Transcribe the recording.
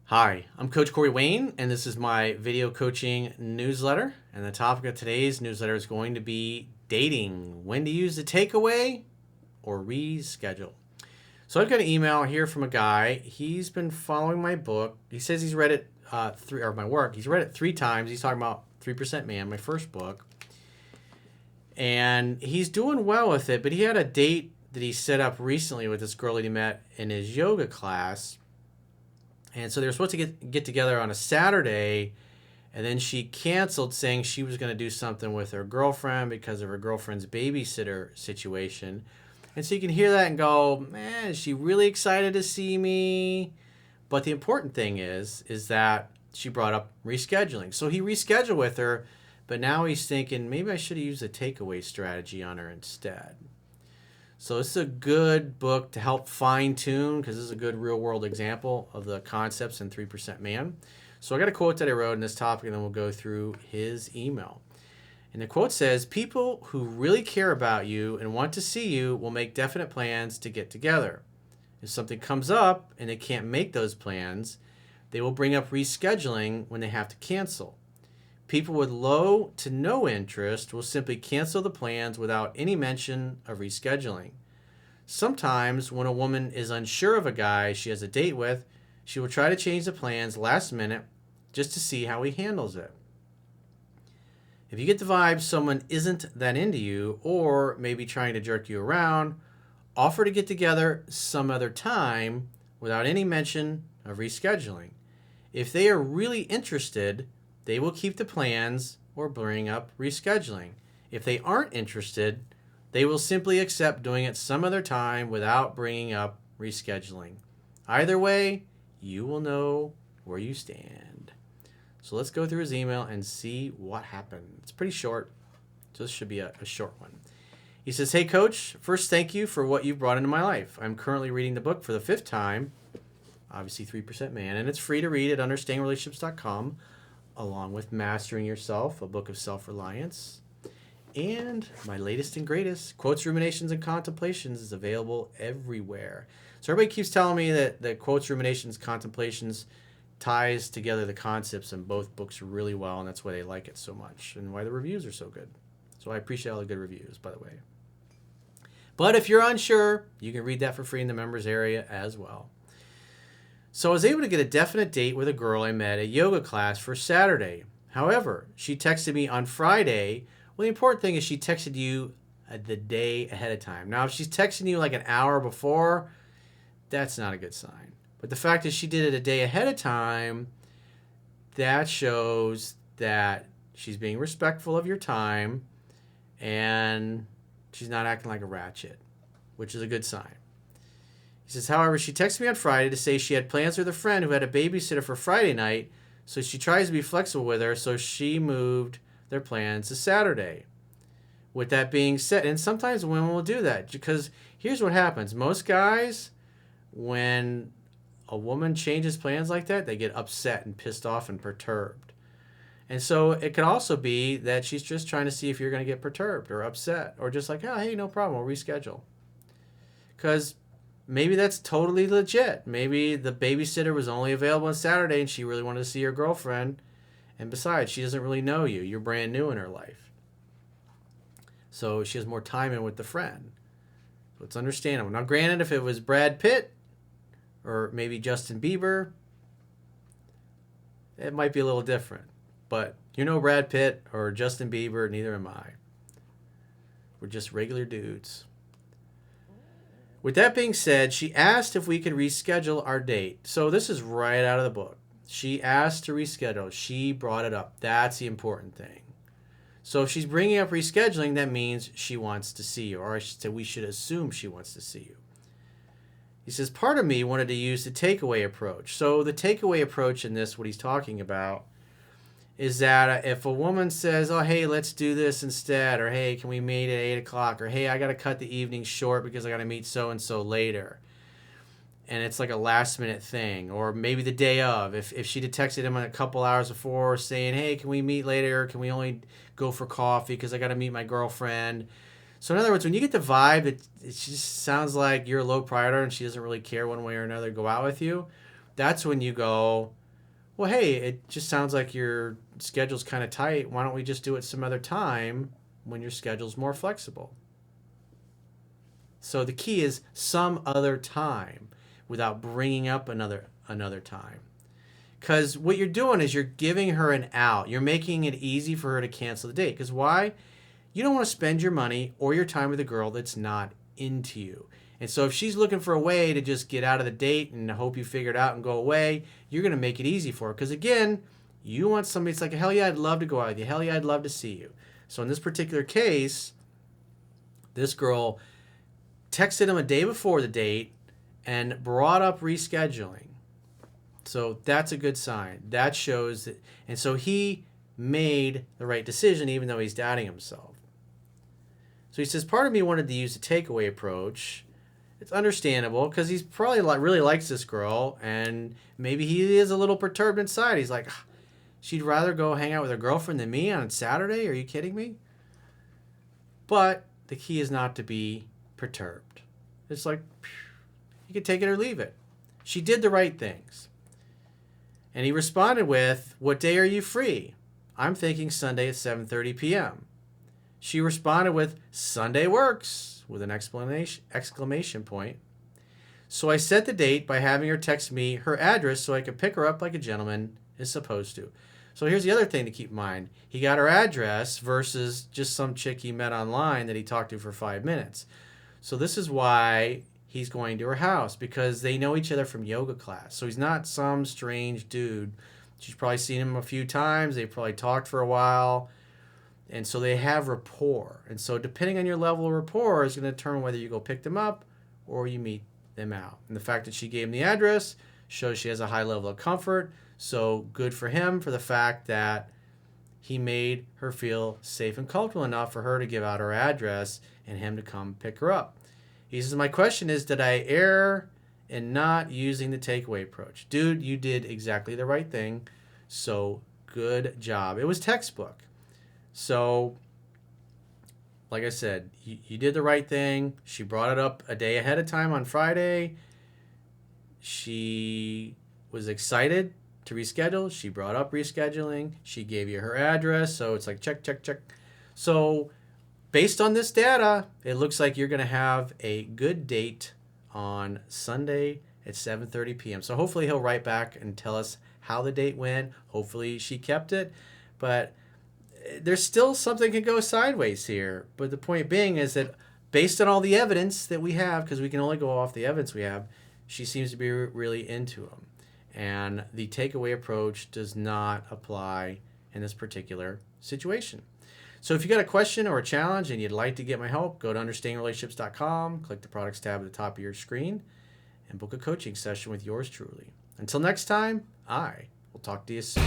Hi, I'm Coach Corey Wayne, and this is my video coaching newsletter. And the topic of today's newsletter is going to be dating, when to use the takeaway or reschedule. So I've got an email here from a guy. He's been following my book. He says he's read it my work. He's read it 3 times. He's talking about 3% Man, my first book. And he's doing well with it, but he had a date that he set up recently with this girl that he met in his yoga class. And so they were supposed to get together on a Saturday, and then she canceled, saying she was going to do something with her girlfriend because of her girlfriend's babysitter situation. And so you can hear that and go, man, is she really excited to see me? But the important thing is that she brought up rescheduling. So he rescheduled with her, but now he's thinking, maybe I should have used a takeaway strategy on her instead. So this is a good book to help fine-tune, because this is a good real-world example of the concepts in 3% Man. So I got a quote that I wrote in this topic, and then we'll go through his email. And the quote says, people who really care about you and want to see you will make definite plans to get together. If something comes up and they can't make those plans, they will bring up rescheduling when they have to cancel. People with low to no interest will simply cancel the plans without any mention of rescheduling. Sometimes, when a woman is unsure of a guy she has a date with, she will try to change the plans last minute just to see how he handles it. If you get the vibe someone isn't that into you, or maybe trying to jerk you around, offer to get together some other time without any mention of rescheduling. If they are really interested, they will keep the plans or bring up rescheduling. If they aren't interested, they will simply accept doing it some other time without bringing up rescheduling. Either way, you will know where you stand. So let's go through his email and see what happened. It's pretty short, so this should be a short one. He says, hey, Coach, first thank you for what you've brought into my life. I'm currently reading the book for the 5th time, obviously 3% Man, and it's free to read at understandingrelationships.com. along with Mastering Yourself, a book of self-reliance. And my latest and greatest, Quotes, Ruminations, and Contemplations, is available everywhere. So everybody keeps telling me that Quotes, Ruminations, Contemplations ties together the concepts in both books really well, and that's why they like it so much and why the reviews are so good. So I appreciate all the good reviews, by the way. But if you're unsure, you can read that for free in the members area as well. So I was able to get a definite date with a girl I met at a yoga class for Saturday. However, she texted me on Friday. Well, the important thing is she texted you the day ahead of time. Now, if she's texting you like an hour before, that's not a good sign. But the fact is she did it a day ahead of time, that shows that she's being respectful of your time and she's not acting like a ratchet, which is a good sign. He says, however, she texted me on Friday to say she had plans with a friend who had a babysitter for Friday night, so she tries to be flexible with her, so she moved their plans to Saturday. With that being said, and sometimes women will do that, because here's what happens. Most guys, when a woman changes plans like that, they get upset and pissed off and perturbed. And so it could also be that she's just trying to see if you're going to get perturbed or upset, or just like, oh, hey, no problem, we'll reschedule. Because maybe that's totally legit. Maybe the babysitter was only available on Saturday and she really wanted to see her girlfriend. And besides, she doesn't really know you. You're brand new in her life. So she has more time in with the friend. So it's understandable. Now, granted, if it was Brad Pitt or maybe Justin Bieber, it might be a little different. But you're no Brad Pitt or Justin Bieber, neither am I. We're just regular dudes. With that being said, she asked if we could reschedule our date. So this is right out of the book. She asked to reschedule. She brought it up. That's the important thing. So if she's bringing up rescheduling, that means she wants to see you. Or I should say, we should assume she wants to see you. He says, part of me wanted to use the takeaway approach. So the takeaway approach in this, what he's talking about, is that if a woman says, oh, hey, let's do this instead, or hey, can we meet at 8 o'clock, or hey, I got to cut the evening short because I got to meet so-and-so later, and it's like a last-minute thing, or maybe the day of, if she'd have texted him a couple hours before saying, hey, can we meet later, or can we only go for coffee because I got to meet my girlfriend. So in other words, when you get the vibe, it just sounds like you're a low priority and she doesn't really care one way or another to go out with you, That's when you go, well, hey, it just sounds like your schedule's kind of tight. Why don't we just do it some other time when your schedule's more flexible? So the key is some other time without bringing up another time. Because what you're doing is you're giving her an out. You're making it easy for her to cancel the date. Because why? You don't want to spend your money or your time with a girl that's not into you. And so if she's looking for a way to just get out of the date and hope you figure it out and go away, you're going to make it easy for her. Because again, you want somebody that's like, hell yeah, I'd love to go out with you. Hell yeah, I'd love to see you. So in this particular case, this girl texted him a day before the date and brought up rescheduling. So that's a good sign. That shows that, and so he made the right decision even though he's doubting himself. So he says, part of me wanted to use the takeaway approach. It's understandable because he's probably really likes this girl, and maybe he is a little perturbed inside. He's like, she'd rather go hang out with her girlfriend than me on Saturday? Are you kidding me? But the key is not to be perturbed. It's like, you can take it or leave it. She did the right things. And he responded with, what day are you free? I'm thinking Sunday at 7:30 p.m. She responded with, Sunday works, with an exclamation point. So I set the date by having her text me her address so I could pick her up like a gentleman is supposed to. So here's the other thing to keep in mind. He got her address versus just some chick he met online that he talked to for 5 minutes. So this is why he's going to her house, because they know each other from yoga class. So he's not some strange dude. She's probably seen him a few times. They've probably talked for a while. And so they have rapport. And so depending on your level of rapport is going to determine whether you go pick them up or you meet them out. And the fact that she gave him the address shows she has a high level of comfort. So good for him for the fact that he made her feel safe and comfortable enough for her to give out her address and him to come pick her up. He says, my question is, did I err in not using the takeaway approach? Dude, you did exactly the right thing. So good job. It was textbook. So, like I said, you did the right thing. She brought it up a day ahead of time on Friday. She was excited to reschedule. She brought up rescheduling. She gave you her address. So it's like check, check, check. So based on this data, it looks like you're going to have a good date on Sunday at 7:30 p.m. So hopefully he'll write back and tell us how the date went. Hopefully she kept it. But there's still something can go sideways here. But the point being is that based on all the evidence that we have, because we can only go off the evidence we have, she seems to be really into him. And the takeaway approach does not apply in this particular situation. So if you got a question or a challenge and you'd like to get my help, go to understandingrelationships.com, click the products tab at the top of your screen, and book a coaching session with yours truly. Until next time, I will talk to you soon.